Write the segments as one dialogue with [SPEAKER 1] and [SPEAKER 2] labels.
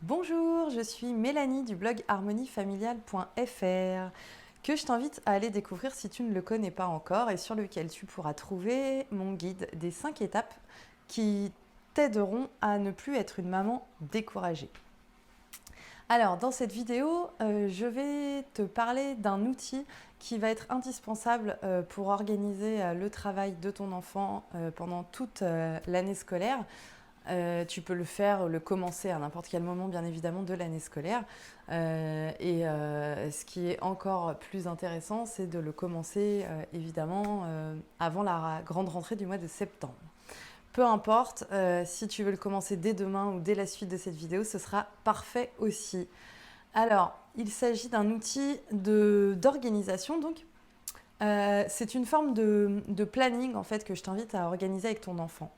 [SPEAKER 1] Bonjour, je suis Mélanie du blog harmoniefamiliale.fr que je t'invite à aller découvrir si tu ne le connais pas encore et sur lequel tu pourras trouver mon guide des 5 étapes qui t'aideront à ne plus être une maman découragée. Alors, dans cette vidéo, je vais te parler d'un outil qui va être indispensable pour organiser le travail de ton enfant pendant toute l'année scolaire. Tu peux le commencer à n'importe quel moment, bien évidemment, de l'année scolaire. Ce qui est encore plus intéressant, c'est de le commencer, évidemment, avant la grande rentrée du mois de septembre. Peu importe, si tu veux le commencer dès demain ou dès la suite de cette vidéo, ce sera parfait aussi. Alors, il s'agit d'un outil d'organisation, donc. C'est une forme de planning en fait que je t'invite à organiser avec ton enfant.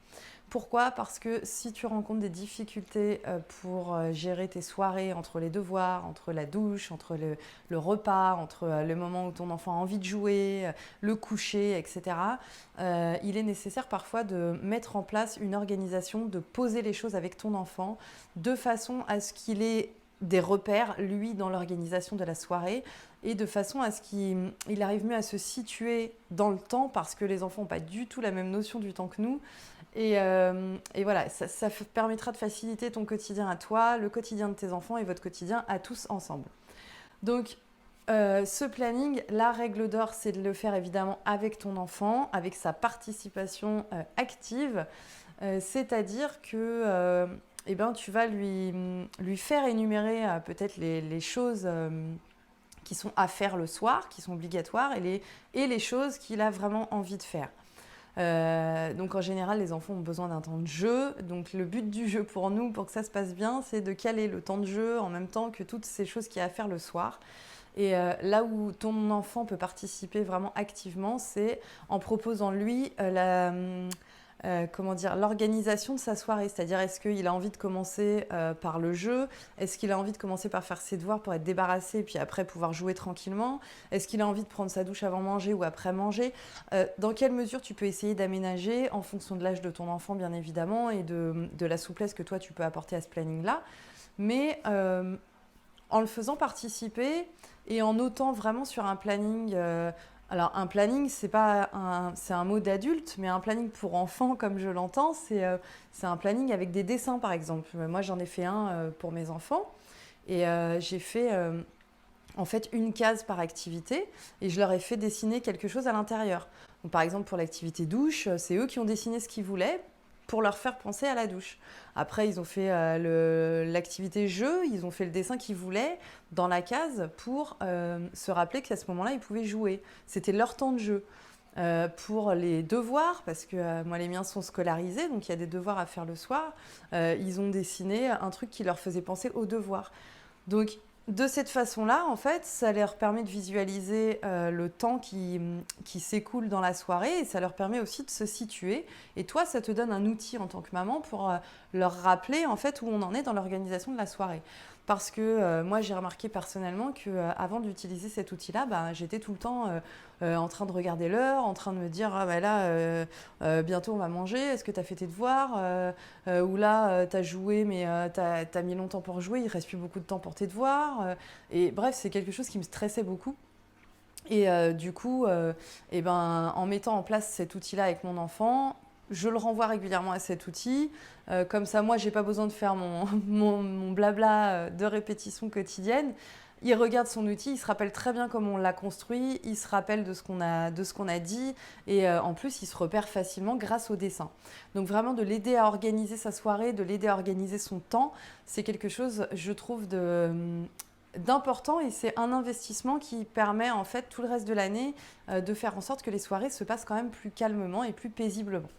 [SPEAKER 1] Pourquoi ? Parce que si tu rencontres des difficultés pour gérer tes soirées entre les devoirs, entre la douche, entre le repas, entre le moment où ton enfant a envie de jouer, le coucher, etc., il est nécessaire parfois de mettre en place une organisation, de poser les choses avec ton enfant de façon à ce qu'il ait des repères, lui, dans l'organisation de la soirée et de façon à ce qu'il arrive mieux à se situer dans le temps parce que les enfants n'ont pas du tout la même notion du temps que nous. Et voilà, ça permettra de faciliter ton quotidien à toi, le quotidien de tes enfants et votre quotidien à tous ensemble. Donc, ce planning, la règle d'or, c'est de le faire évidemment avec ton enfant, avec sa participation active. C'est-à-dire que tu vas lui faire énumérer peut-être les choses qui sont à faire le soir, qui sont obligatoires, et les choses qu'il a vraiment envie de faire. Donc en général, les enfants ont besoin d'un temps de jeu. Donc le but du jeu pour nous, pour que ça se passe bien, c'est de caler le temps de jeu en même temps que toutes ces choses qu'il y a à faire le soir. Et là où ton enfant peut participer vraiment activement, c'est en proposant lui l'organisation de sa soirée. C'est-à-dire, est-ce qu'il a envie de commencer par le jeu ? Est-ce qu'il a envie de commencer par faire ses devoirs pour être débarrassé et puis après pouvoir jouer tranquillement ? Est-ce qu'il a envie de prendre sa douche avant manger ou après manger ? Dans quelle mesure tu peux essayer d'aménager en fonction de l'âge de ton enfant, bien évidemment, et de la souplesse que toi, tu peux apporter à ce planning-là. Mais en le faisant participer et en notant vraiment sur un planning... Alors, un planning, c'est un mot d'adulte, mais un planning pour enfants, comme je l'entends, c'est un planning avec des dessins, par exemple. Moi, j'en ai fait un pour mes enfants et j'ai fait en fait une case par activité et je leur ai fait dessiner quelque chose à l'intérieur. Donc, par exemple, pour l'activité douche, c'est eux qui ont dessiné ce qu'ils voulaient pour leur faire penser à la douche. Après, ils ont fait l'activité jeu, ils ont fait le dessin qu'ils voulaient dans la case pour se rappeler qu'à ce moment-là, ils pouvaient jouer. C'était leur temps de jeu. Pour les devoirs, parce que moi les miens sont scolarisés, donc il y a des devoirs à faire le soir, ils ont dessiné un truc qui leur faisait penser aux devoirs. Donc de cette façon-là, en fait, ça leur permet de visualiser le temps qui s'écoule dans la soirée et ça leur permet aussi de se situer. Et toi, ça te donne un outil en tant que maman pour leur rappeler en fait où on en est dans l'organisation de la soirée. Parce que moi, j'ai remarqué personnellement qu'avant d'utiliser cet outil-là, j'étais tout le temps en train de regarder l'heure, en train de me dire « Ah bientôt on va manger, est-ce que tu as fait tes devoirs ou là, tu as joué, mais tu as mis longtemps pour jouer, il ne reste plus beaucoup de temps pour tes devoirs. » Et bref, c'est quelque chose qui me stressait beaucoup. Et du coup, en mettant en place cet outil-là avec mon enfant, je le renvoie régulièrement à cet outil. Comme ça, moi, je n'ai pas besoin de faire mon blabla de répétition quotidienne. Il regarde son outil, il se rappelle très bien comment on l'a construit, il se rappelle de ce qu'on a dit et en plus, il se repère facilement grâce au dessin. Donc vraiment, de l'aider à organiser sa soirée, de l'aider à organiser son temps, c'est quelque chose, je trouve, d'important et c'est un investissement qui permet en fait tout le reste de l'année de faire en sorte que les soirées se passent quand même plus calmement et plus paisiblement.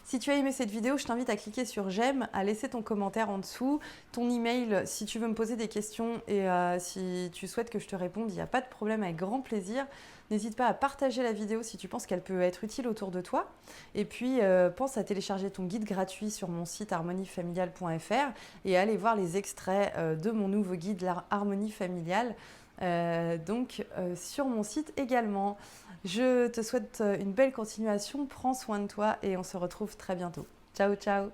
[SPEAKER 1] Si tu as aimé cette vidéo, je t'invite à cliquer sur j'aime, à laisser ton commentaire en dessous, ton email si tu veux me poser des questions et si tu souhaites que je te réponde, il n'y a pas de problème, avec grand plaisir. N'hésite pas à partager la vidéo si tu penses qu'elle peut être utile autour de toi. Et puis, pense à télécharger ton guide gratuit sur mon site harmoniefamiliale.fr et à aller voir les extraits de mon nouveau guide, l'harmonie familiale, sur mon site également. Je te souhaite une belle continuation, prends soin de toi et on se retrouve très bientôt. Ciao, ciao!